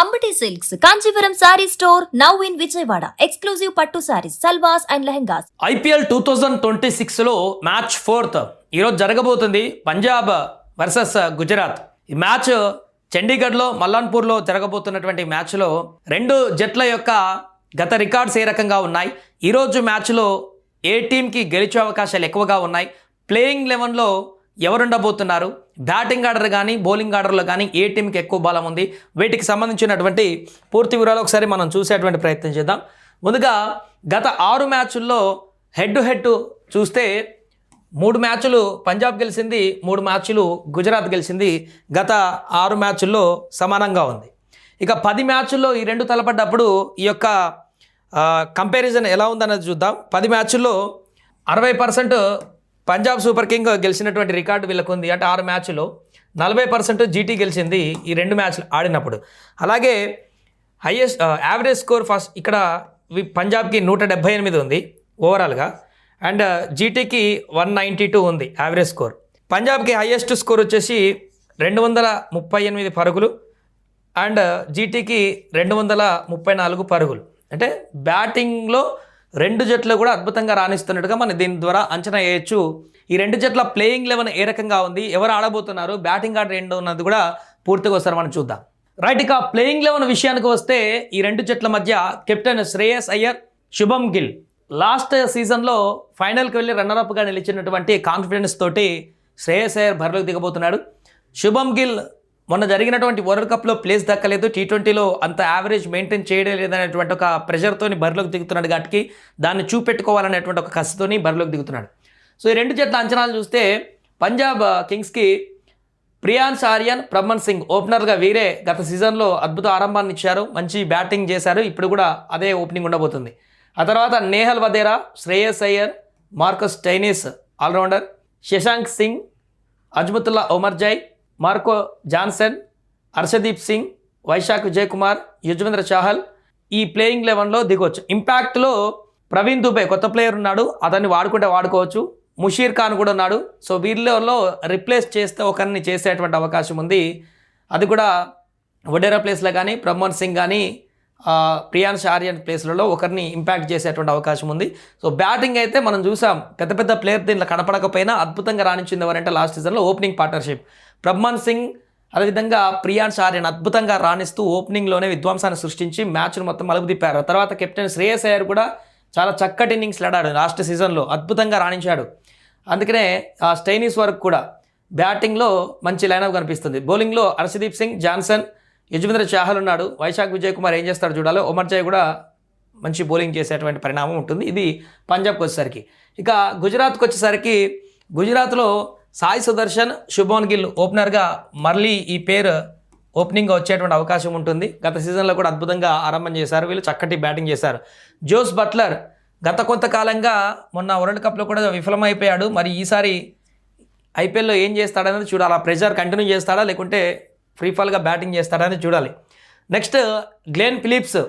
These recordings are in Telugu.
Ambati Silks Kanchipuram sari store now in Vijayawada. Exclusive pattu saris, salwars and lehengas. IPL 2026లో మ్యాచ్ 4th ఈరోజు జరగబోతుంది. పంజాబ్ వర్సెస్ గుజరాత్. ఈ మ్యాచ్ చండీగఢ్లో మల్లాన్పూర్లో జరగబోతున్నటువంటి మ్యాచ్లో రెండు జట్ల యొక్క గత రికార్డ్స్ ఏ రకంగా ఉన్నాయి, ఈరోజు మ్యాచ్లో ఏ టీంకి గెలిచే అవకాశాలు ఎక్కువగా ఉన్నాయి, ప్లేయింగ్ 11లో ఎవరుండబోతున్నారు, బ్యాటింగ్ ఆర్డర్ కానీ బౌలింగ్ ఆర్డర్లో కానీ ఏ టీంకి ఎక్కువ బలం ఉంది, వీటికి సంబంధించినటువంటి పూర్తి వివరాలు ఒకసారి మనం చూసేటువంటి ప్రయత్నం చేద్దాం. ముందుగా గత 6 మ్యాచ్ల్లో హెడ్ టు హెడ్ చూస్తే 3 మ్యాచ్లు పంజాబ్ గెలిచింది, 3 మ్యాచ్లు గుజరాత్ గెలిచింది. గత 6 మ్యాచ్ల్లో సమానంగా ఉంది. ఇక 10 మ్యాచ్ల్లో ఈ రెండు తలపడ్డప్పుడు ఈ యొక్క కంపారిజన్ ఎలా ఉందన్నది చూద్దాం. 10 మ్యాచ్ల్లో 60% పంజాబ్ సూపర్ కింగ్ గెలిచినటువంటి రికార్డు వీళ్ళకు ఉంది. అంటే 6 మ్యాచ్లో 40% జీటీ గెలిచింది ఈ 2 మ్యాచ్లు ఆడినప్పుడు. అలాగే హైయెస్ట్ యావరేజ్ స్కోర్ ఫస్ట్ ఇక్కడ పంజాబ్కి 178 ఉంది ఓవరాల్గా, అండ్ జీటీకి 192 ఉంది యావరేజ్ స్కోర్. పంజాబ్కి హైయెస్ట్ స్కోర్ వచ్చేసి 238 పరుగులు అండ్ జీటీకి 234 పరుగులు. అంటే బ్యాటింగ్లో రెండు జట్లు కూడా అద్భుతంగా రాణిస్తున్నట్టుగా మనం దీని ద్వారా అంచనా వేయచ్చు. ఈ రెండు జట్ల ప్లేయింగ్ 11 ఏ రకంగా ఉంది, ఎవరు ఆడబోతున్నారు, బ్యాటింగ్ ఆర్డర్ ఏంటో ఉన్నది కూడా పూర్తిగా ఒకసారి మనం చూద్దాం. రైట్, ఇక ప్లేయింగ్ 11 విషయానికి వస్తే ఈ రెండు జట్ల మధ్య కెప్టెన్ శ్రేయస్ అయ్యర్, శుభమ్ గిల్ లాస్ట్ సీజన్లో ఫైనల్కి వెళ్ళి రన్నర్అప్గా నిలిచినటువంటి కాన్ఫిడెన్స్ తోటి శ్రేయస్ అయ్యర్ బరిలోకి దిగబోతున్నాడు. శుభమ్ గిల్ మొన్న జరిగినటువంటి వరల్డ్ కప్లో ప్లేస్ దక్కలేదు, T20లో అంత యావరేజ్ మెయింటైన్ చేయడం లేదనేటువంటి ఒక ప్రెషర్తోని బరిలోకి దిగుతున్నాడు. కాబట్టి దాన్ని చూపెట్టుకోవాలనేటువంటి ఒక కసితోని బరిలోకి దిగుతున్నాడు. సో ఈ రెండు జట్ల అంచనాలు చూస్తే పంజాబ్ కింగ్స్కి ప్రియాన్స్ ఆర్యన్, ప్రమన్ సింగ్ ఓపెనర్గా వీరే గత సీజన్లో అద్భుత ఆరంభాన్ని ఇచ్చారు, మంచి బ్యాటింగ్ చేశారు. ఇప్పుడు కూడా అదే ఓపెనింగ్ ఉండబోతుంది. ఆ తర్వాత Nehal Wadhera, Shreyas Iyer, Marcus Stoinis all rounder, Shashank Singh, Azmatullah Omarzai, Marco Jansen, Harshdeep Singh, Vyshak Vijay Kumar, Yuzvendra Chahal ఈ ప్లేయింగ్ 11లో దిగవచ్చు. ఇంపాక్ట్లో ప్రవీణ్ దుబే కొత్త ప్లేయర్ ఉన్నాడు, అతన్ని వాడుకుంటే వాడుకోవచ్చు. ముషీర్ ఖాన్ కూడా ఉన్నాడు. సో వీళ్ళలో రిప్లేస్ చేస్తే ఒకరిని చేసేటువంటి అవకాశం ఉంది. అది కూడా వడేరా ప్లేస్లో కానీ ప్రమోన్ సింగ్ కానీ ప్రియాన్స్ ఆర్యన్ ప్లేస్లలో ఒకరిని ఇంపాక్ట్ చేసేటువంటి అవకాశం ఉంది. సో బ్యాటింగ్ అయితే మనం చూసాం, పెద్ద పెద్ద ప్లేయర్ దీంట్లో కనపడకపోయినా అద్భుతంగా రాణించింది ఎవరంటే లాస్ట్ సీజన్లో ఓపెనింగ్ పార్ట్నర్షిప్ ప్రమోన్ సింగ్, అదేవిధంగా ప్రియాన్స్ ఆర్యన్ అద్భుతంగా రాణిస్తూ ఓపెనింగ్లోనే విధ్వంసాన్ని సృష్టించి మ్యాచ్ను మొత్తం మలుపు తిప్పారు. తర్వాత కెప్టెన్ శ్రేయస్ అయ్యర్ కూడా చాలా చక్కటి ఇన్నింగ్స్ ఆడాడు లాస్ట్ సీజన్లో, అద్భుతంగా రాణించాడు. అందుకనే స్టైనిస్ వరకు కూడా బ్యాటింగ్లో మంచి లైనప్ కనిపిస్తుంది. బౌలింగ్లో హర్షదీప్ సింగ్, జాన్సన్, యుజ్వేంద్ర చాహల్ ఉన్నాడు. వైశాఖ్ విజయ్ కుమార్ ఏం చేస్తాడు చూడాలి. ఒమర్జయ్ కూడా మంచి బౌలింగ్ చేసేటువంటి పరిణామం ఉంటుంది. ఇది పంజాబ్కి వచ్చేసరికి. ఇక గుజరాత్కి వచ్చేసరికి గుజరాత్లో సాయి సుదర్శన్, శుభోన్ గిల్ ఓపెనర్గా మళ్ళీ ఈ పేరు ఓపెనింగ్గా వచ్చేటువంటి అవకాశం ఉంటుంది. గత సీజన్లో కూడా అద్భుతంగా ఆరంభం చేశారు, వీళ్ళు చక్కటి బ్యాటింగ్ చేశారు. జోస్ బట్లర్ గత కొంతకాలంగా మొన్న వరల్డ్ కప్లో కూడా విఫలమైపోయాడు. మరి ఈసారి ఐపీఎల్లో ఏం చేస్తాడనేది చూడాలి. ఆ ప్రెషర్ కంటిన్యూ చేస్తాడా లేకుంటే ఫ్రీఫాల్గా బ్యాటింగ్ చేస్తాడనేది చూడాలి. Next Glenn Phillips.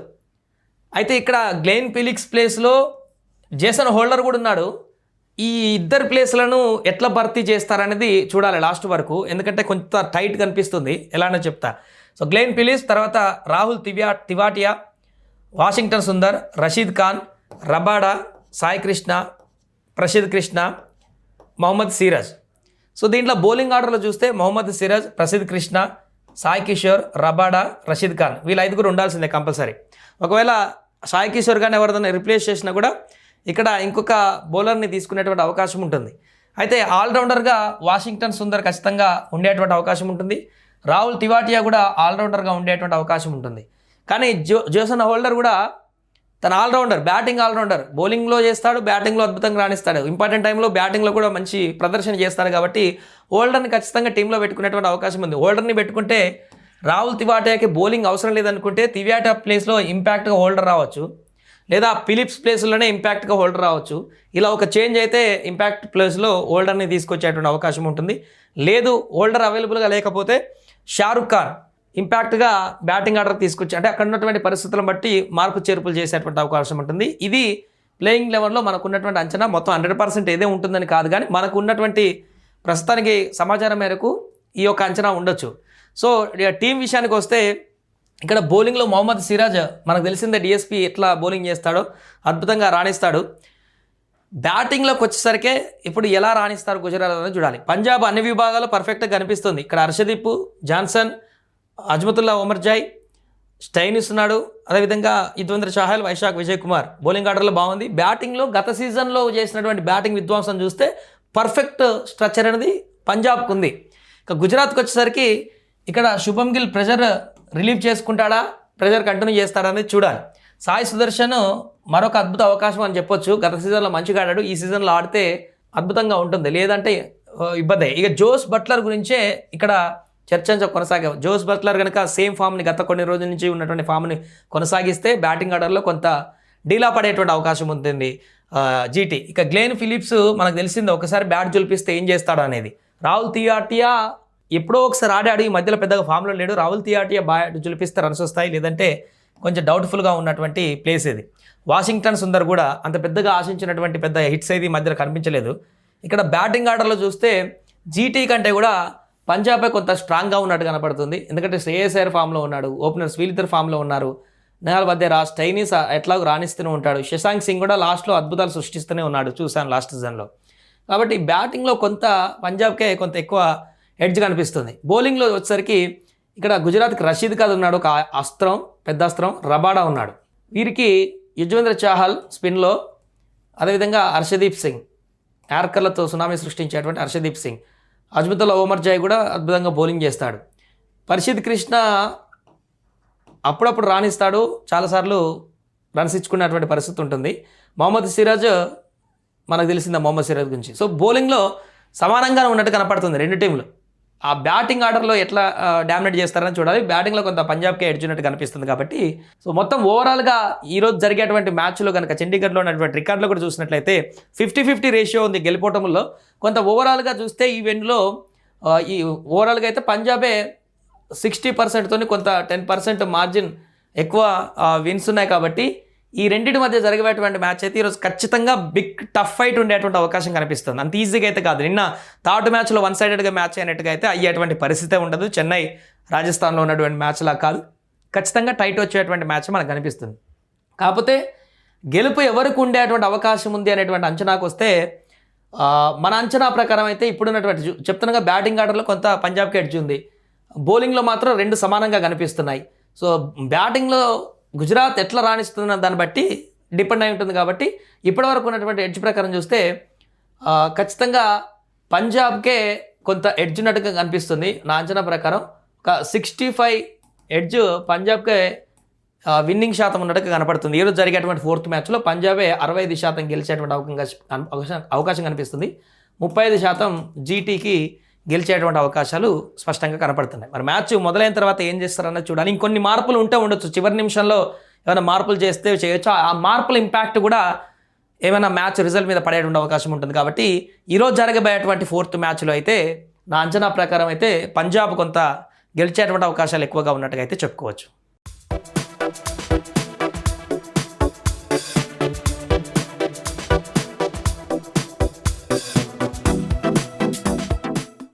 అయితే ఇక్కడ గ్లెన్ ఫిలిప్స్ ప్లేస్లో జేసన్ హోల్డర్ కూడా ఉన్నాడు. ఈ ఇద్దరు ప్లేస్లను ఎట్లా భర్తీ చేస్తారనేది చూడాలి లాస్ట్ వరకు, ఎందుకంటే కొంత టైట్ కనిపిస్తుంది. ఎలానో చెప్తా. సో గ్లెన్ ఫిలిప్స్, తర్వాత Rahul Tewatia, Washington Sundar, Rashid Khan, Rabada, Sai Krishna, Prasidh Krishna, Mohammed Siraj. So దీంట్లో బౌలింగ్ ఆర్డర్లో చూస్తే మొహమ్మద్ సిరాజ్, ప్రసిద్ కృష్ణ, సాయి కిషోర్, రబాడా, రషీద్ ఖాన్ వీళ్ళ 5 ఉండాల్సిందే కంపల్సరీ. ఒకవేళ సాయి కిషోర్ కానీ ఎవరిదైనా రిప్లేస్ చేసినా కూడా ఇక్కడ ఇంకొక బౌలర్ని తీసుకునేటువంటి అవకాశం ఉంటుంది. అయితే ఆల్రౌండర్గా వాషింగ్టన్ సుందర్ ఖచ్చితంగా ఉండేటువంటి అవకాశం ఉంటుంది. రాహుల్ తివాటియా కూడా ఆల్రౌండర్గా ఉండేటువంటి అవకాశం ఉంటుంది. కానీ జోసన్ హోల్డర్ కూడా తన ఆల్రౌండర్, బ్యాటింగ్ ఆల్రౌండర్, బౌలింగ్లో చేస్తాడు, బ్యాటింగ్లో అద్భుతంగా రాణిస్తాడు. ఇంపార్టెంట్ టైంలో బ్యాటింగ్లో కూడా మంచి ప్రదర్శన చేస్తాడు. కాబట్టి హోల్డర్ని ఖచ్చితంగా టీంలో పెట్టుకునేటువంటి అవకాశం ఉంది. హోల్డర్ని పెట్టుకుంటే రాహుల్ తివాటియాకి బౌలింగ్ అవసరం లేదనుకుంటే తివాటియా ప్లేస్లో ఇంపాక్ట్గా హోల్డర్ రావచ్చు, లేదా ఫిలిప్స్ ప్లేస్లోనే ఇంపాక్ట్గా హోల్డర్ రావచ్చు. ఇలా ఒక చేంజ్ అయితే ఇంపాక్ట్ ప్లేస్లో హోల్డర్ని తీసుకొచ్చేటువంటి అవకాశం ఉంటుంది. లేదు హోల్డర్ అవైలబుల్గా లేకపోతే షారుఖ్ ఖాన్ ఇంపాక్ట్గా బ్యాటింగ్ ఆర్డర్ తీసుకొచ్చి, అంటే అక్కడ ఉన్నటువంటి పరిస్థితులను బట్టి మార్పు చేర్పులు చేసేటువంటి అవకాశం ఉంటుంది. ఇది ప్లేయింగ్ 11లో మనకు ఉన్నటువంటి అంచనా. మొత్తం 100% ఏదే ఉంటుందని కాదు, కానీ మనకు ఉన్నటువంటి ప్రస్తుతానికి సమాచారం మేరకు ఈ యొక్క అంచనా ఉండొచ్చు. సో టీం విషయానికి వస్తే ఇక్కడ బౌలింగ్లో మొహమ్మద్ సిరాజ్ మనకు తెలిసిందే డిఎస్పి ఎట్లా బౌలింగ్ చేస్తాడో అద్భుతంగా రాణిస్తాడు. బ్యాటింగ్లోకి వచ్చేసరికి ఇప్పుడు ఎలా రాణిస్తారు గుజరాత్ అనేది చూడాలి. పంజాబ్ అన్ని విభాగాల్లో పర్ఫెక్ట్గా కనిపిస్తుంది. ఇక్కడ Harshdeep, Johnson, Azmatullah Omarzai, Stoinis ఉన్నాడు. అదేవిధంగా యుజ్వేంద్ర చాహల్, వైశాఖ్ విజయ్ కుమార్ బౌలింగ్ ఆర్డర్లో బాగుంది. బ్యాటింగ్లో గత సీజన్లో చేసినటువంటి బ్యాటింగ్ విధ్వంసం చూస్తే పర్ఫెక్ట్ స్ట్రక్చర్ అనేది పంజాబ్కు ఉంది. ఇక గుజరాత్కి వచ్చేసరికి ఇక్కడ శుభం గిల్ ప్రెజర్ రిలీవ్ చేసుకుంటాడా, ప్రెజర్ కంటిన్యూ చేస్తాడా అనేది చూడాలి. సాయి సుదర్శన్ మరొక అద్భుత అవకాశం అని చెప్పొచ్చు. గత సీజన్లో మంచిగా ఆడాడు, ఈ సీజన్లో ఆడితే అద్భుతంగా ఉంటుంది, లేదంటే ఇబ్బంది. ఇక జోస్ బట్లర్ గురించే ఇక్కడ చర్చ కొనసాగాం. జోస్ బట్లర్ కనుక సేమ్ ఫామ్ని గత కొన్ని రోజుల నుంచి ఉన్నటువంటి ఫామ్ని కొనసాగిస్తే బ్యాటింగ్ ఆర్డర్లో కొంత డీలా పడేటువంటి అవకాశం ఉంటుంది జీటీ. ఇక గ్లెన్ ఫిలిప్స్ మనకు తెలిసింది, ఒకసారి బ్యాట్ జులిపిస్తే ఏం చేస్తాడు అనేది. రాహుల్ తియాటియా ఎప్పుడో ఒకసారి ఆడాడు, ఈ మధ్యలో పెద్దగా ఫామ్లో లేడు. రాహుల్ తియాటియా బ్యాట్ జులిపిస్తే రన్స్ వస్తాయి, లేదంటే కొంచెం డౌట్ఫుల్గా ఉన్నటువంటి ప్లేస్ ఇది. వాషింగ్టన్ సుందర్ కూడా అంత పెద్దగా ఆశించినటువంటి పెద్ద హిట్స్ అయితే ఈ మధ్యలో కనిపించలేదు. ఇక్కడ బ్యాటింగ్ ఆర్డర్లో చూస్తే జీటీ కంటే కూడా పంజాబే కొంత స్ట్రాంగ్గా ఉన్నట్టు కనపడుతుంది. ఎందుకంటే శ్రేయస్ అయ్యర్ ఫామ్లో ఉన్నాడు, ఓపెనర్స్ వీళ్ళిద్దరు ఫామ్లో ఉన్నారు. నెహల్ వద్దేరా, స్టైనిస్ ఎట్లాగో రాణిస్తూనే ఉంటాడు. శశాంక్ సింగ్ కూడా లాస్ట్లో అద్భుతాలు సృష్టిస్తూనే ఉన్నాడు, చూశాను లాస్ట్ సీజన్లో. కాబట్టి బ్యాటింగ్లో కొంత పంజాబ్కే కొంత ఎక్కువ ఎడ్జ్ కనిపిస్తుంది. బౌలింగ్లో వచ్చేసరికి ఇక్కడ గుజరాత్కి రషీద్ ఖాన్ ఉన్నాడు, ఒక అస్త్రం, పెద్ద అస్త్రం. రబాడా ఉన్నాడు. వీరికి యుజ్వేంద్ర చాహల్ స్పిన్లో, అదేవిధంగా హర్షదీప్ సింగ్ యార్కర్లతో సునామీ సృష్టించేటువంటి హర్షదీప్ సింగ్, అజ్మతుల్లా ఒమర్జాయ్ కూడా అద్భుతంగా బౌలింగ్ చేస్తాడు. పరిషిత్ కృష్ణ అప్పుడప్పుడు రాణిస్తాడు, చాలాసార్లు రన్స్ ఇచ్చుకున్నటువంటి పరిస్థితి ఉంటుంది. మొహమ్మద్ సిరాజ్ మనకు తెలిసిందా మొహమ్మద్ సిరాజ్ గురించి. సో బౌలింగ్లో సమానంగా ఉన్నట్టు కనపడుతుంది రెండు టీంలు. ఆ బ్యాటింగ్ ఆర్డర్లో ఎట్లా డామినేట్ చేస్తారని చూడాలి. బ్యాటింగ్లో కొంత పంజాబ్కే ఎడ్జ్ ఉన్నట్టు కనిపిస్తుంది కాబట్టి. సో మొత్తం ఓవరాల్గా ఈరోజు జరిగేటువంటి మ్యాచ్లో కనుక చండీగఢ్లో ఉన్నటువంటి రికార్డులో కూడా చూసినట్లయితే 50-50 రేషియో ఉంది గెలిపోవటంలో. కొంత ఓవరాల్గా చూస్తే ఈవెంట్లో ఈ ఓవరాల్గా అయితే పంజాబే 60%తోని కొంత 10% మార్జిన్ ఎక్కువ విన్స్ ఉన్నాయి. కాబట్టి ఈ రెండింటి మధ్య జరిగేటువంటి మ్యాచ్ అయితే ఈరోజు ఖచ్చితంగా బిగ్ టఫ్ ఫైట్ ఉండేటువంటి అవకాశం కనిపిస్తుంది. అంత ఈజీగా అయితే కాదు. నిన్న థర్డ్ మ్యాచ్లో వన్ సైడెడ్గా మ్యాచ్ అయినట్టుగా అయితే అయ్యేటువంటి పరిస్థితే ఉండదు. చెన్నై రాజస్థాన్లో ఉన్నటువంటి మ్యాచ్లా కాదు, ఖచ్చితంగా టైట్ వచ్చేటువంటి మ్యాచ్ మనకు కనిపిస్తుంది. కాకపోతే గెలుపు ఎవరికి ఉండేటువంటి అవకాశం ఉంది అనేటువంటి అంచనాకు వస్తే మన అంచనా ప్రకారం అయితే ఇప్పుడున్నటువంటి చెప్తున్నాగా బ్యాటింగ్ ఆర్డర్లో కొంత పంజాబ్కి ఎడ్జ్ ఉంది, బౌలింగ్లో మాత్రం రెండు సమానంగా కనిపిస్తున్నాయి. సో బ్యాటింగ్లో గుజరాత్ ఎట్లా రాణిస్తున్న దాన్ని బట్టి డిపెండ్ అయి ఉంటుంది. కాబట్టి ఇప్పటివరకు ఉన్నటువంటి ఎడ్జ్ ప్రకారం చూస్తే ఖచ్చితంగా పంజాబ్కే కొంత ఎడ్జ్ ఉన్నట్టుగా కనిపిస్తుంది. నా అంచనా ప్రకారం ఒక 65 ఎడ్జ్ పంజాబ్కే విన్నింగ్ శాతం ఉన్నట్టుగా కనపడుతుంది. ఈరోజు జరిగేటువంటి ఫోర్త్ మ్యాచ్లో పంజాబే 65% గెలిచేటువంటి అవకాశం కనిపిస్తుంది. 35% జీటీకి గెలిచేటువంటి అవకాశాలు స్పష్టంగా కనపడుతున్నాయి. మరి మ్యాచ్ మొదలైన తర్వాత ఏం చేస్తారన్నది చూడాలి. ఇంకొన్ని మార్పులు ఉంటే ఉండొచ్చు, చివరి నిమిషంలో ఏమైనా మార్పులు చేస్తే చేయొచ్చు. ఆ మార్పుల ఇంపాక్ట్ కూడా ఏమైనా మ్యాచ్ రిజల్ట్ మీద పడేటువంటి అవకాశం ఉంటుంది. కాబట్టి ఈరోజు జరగబోయేటువంటి ఫోర్త్ మ్యాచ్లో అయితే నా అంచనా ప్రకారం అయితే పంజాబ్ కొంత గెలిచేటువంటి అవకాశాలు ఎక్కువగా ఉన్నట్టుగా అయితే చెప్పుకోవచ్చు.